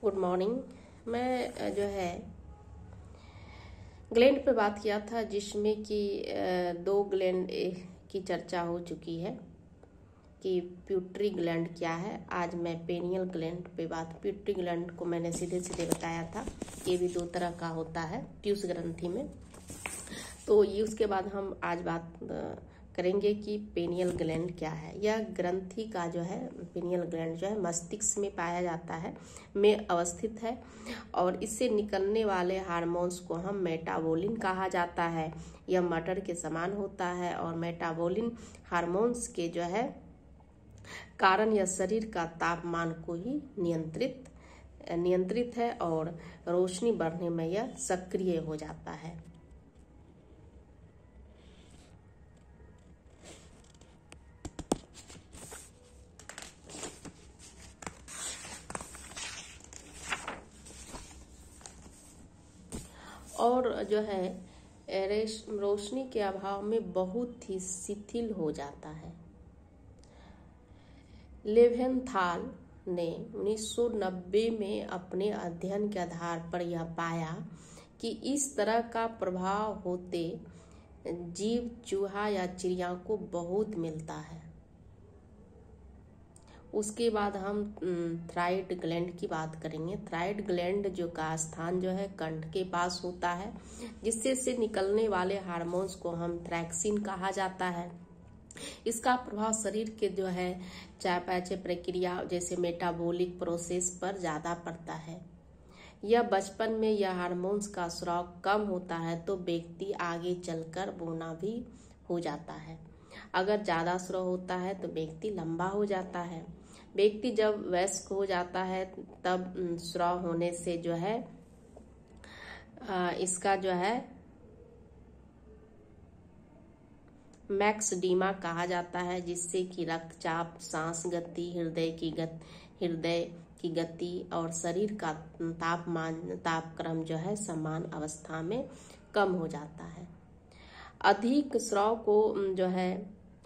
Good morning. मैं जो है ग्लैंड पे बात किया था, जिसमें कि दो ग्लैंड की चर्चा हो चुकी है कि प्यूटरी ग्लैंड क्या है। आज मैं पेनियल ग्लैंड पे प्यूटरी ग्लैंड को मैंने सीधे सीधे बताया था। ये भी दो तरह का होता है ट्यूस ग्रंथि में। तो ये उसके बाद हम आज बात करेंगे कि पेनियल ग्लैंड क्या है। यह ग्रंथि का जो है पेनियल ग्लैंड जो है मस्तिष्क में पाया जाता है, में अवस्थित है, और इससे निकलने वाले हार्मोन्स को हम मेटाबोलिन कहा जाता है। यह मटर के समान होता है और मेटाबोलिन हार्मोन्स के जो है कारण यह शरीर का तापमान को ही नियंत्रित है और रोशनी बढ़ने में यह सक्रिय हो जाता है। और जो है रोशनी के अभाव में बहुत ही शिथिल हो जाता है। लेवेंथाल ने 1990 में अपने अध्ययन के आधार पर यह पाया कि इस तरह का प्रभाव होते जीव, चूहा या चिड़िया को बहुत मिलता है। उसके बाद हम थायराइड ग्लैंड की बात करेंगे। थायराइड ग्लैंड जो का स्थान जो है कंठ के पास होता है, जिससे से निकलने वाले हार्मोन्स को हम थैक्सिन कहा जाता है। इसका प्रभाव शरीर के जो है चयापचय प्रक्रिया जैसे मेटाबॉलिक प्रोसेस पर ज्यादा पड़ता है। यह बचपन में यह हार्मोन्स का स्राव कम होता है तो व्यक्ति आगे चलकर बूढ़ा भी हो जाता है। अगर ज्यादा स्राव होता है तो व्यक्ति लंबा हो जाता है। व्यक्ति जब वयस्क हो जाता है तब स्राव होने से जो है इसका जो है मैक्सडीमा कहा जाता है, जिससे कि रक्तचाप, सांस गति, हृदय की गति और शरीर का तापक्रम जो है समान अवस्था में कम हो जाता है। अधिक स्राव को जो है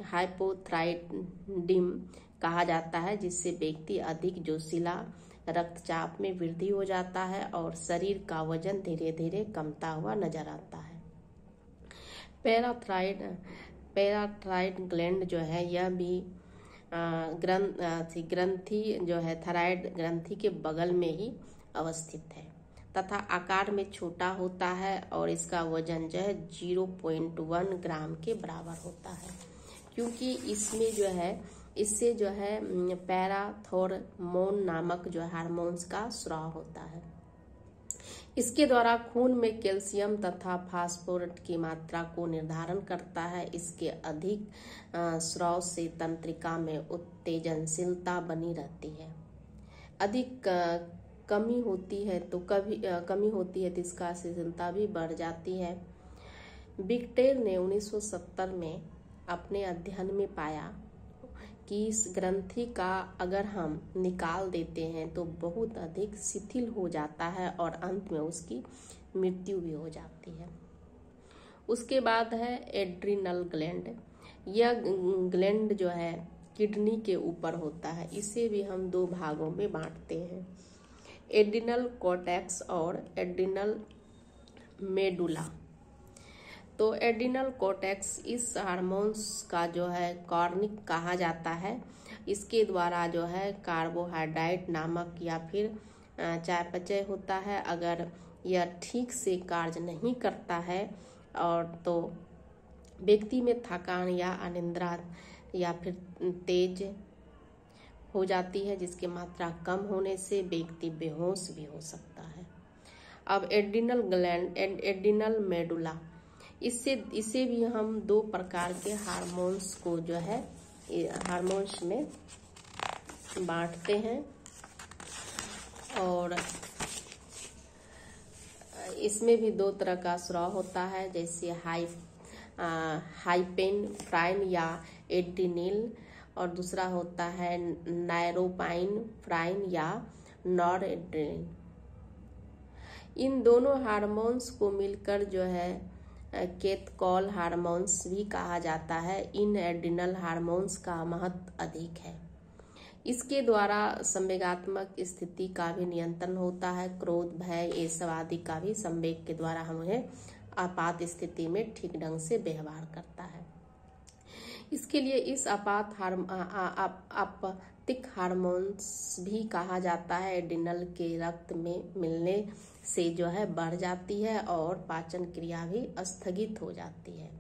हाइपोथायराइडिज्म कहा जाता है, जिससे व्यक्ति अधिक जोशीला, रक्तचाप में वृद्धि हो जाता है और शरीर का वजन धीरे धीरे कमता हुआ नजर आता है। पैराथायराइड ग्लैंड जो है यह भी ग्रंथि जो है थायराइड ग्रंथि के बगल में ही अवस्थित है तथा आकार में छोटा होता है और इसका वजन जो है 0.1 ग्राम के बराबर होता है, क्योंकि इसमें जो है इससे जो है पैराथोर्मोन नामक जो हार्मोन्स का स्राव होता है। इसके द्वारा खून में कैल्शियम तथा फास्फोरस की मात्रा को निर्धारण करता है। इसके अधिक स्राव से तंत्रिका में उत्तेजनशीलता बनी रहती है। अधिक कमी होती है तो इसका शिथिलता भी बढ़ जाती है। विक्टर ने 1970 में अपने अध्ययन में पाया कि इस ग्रंथि का अगर हम निकाल देते हैं तो बहुत अधिक शिथिल हो जाता है और अंत में उसकी मृत्यु भी हो जाती है। उसके बाद है एड्रिनल ग्लैंड। यह ग्लैंड जो है किडनी के ऊपर होता है। इसे भी हम दो भागों में बांटते हैं, एड्रिनल कॉर्टेक्स और एड्रिनल मेडुला। तो एड्रिनल कॉर्टेक्स इस हार्मोन्स का जो है कॉर्निक कहा जाता है। इसके द्वारा जो है कार्बोहाइड्रेट नामक या फिर चयापचय होता है। अगर यह ठीक से कार्य नहीं करता है और तो व्यक्ति में थकान या अनिद्रा या फिर तेज हो जाती है, जिसकी मात्रा कम होने से व्यक्ति बेहोश भी हो सकता है। अब एड्रिनल ग्लैंड एड्रिनल मेडुला, इसे भी हम दो प्रकार के हार्मोन्स को जो है हार्मोन्स में बांटते हैं और इसमें भी दो तरह का स्राव होता है, जैसे हाइपेनफ्राइन या एड्रिनल, और दूसरा होता है नैरोपाइनफ्राइन या नॉरएड्रेनालिन। इन दोनों हार्मोन्स को मिलकर जो है कैथकॉल हार्मोन्स भी कहा जाता है। इन एड्रिनल हार्मोन्स का महत्व अधिक है। इसके द्वारा संवेगात्मक स्थिति का भी नियंत्रण होता है। क्रोध, भय, ये सब आदि का भी संवेग के द्वारा हमें आपात स्थिति में ठीक ढंग से व्यवहार करता है। इसके लिए इस आपतिक हार्मोन्स भी कहा जाता है। एड्रिनल के रक्त में मिलने से जो है बढ़ जाती है और पाचन क्रिया भी स्थगित हो जाती है।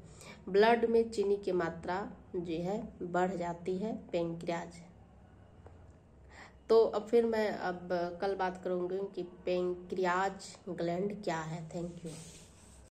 ब्लड में चीनी की मात्रा जो है बढ़ जाती है। पेंक्रियाज, तो अब फिर मैं कल बात करूंगी कि पेंक्रियाज ग्लैंड क्या है। Thank you.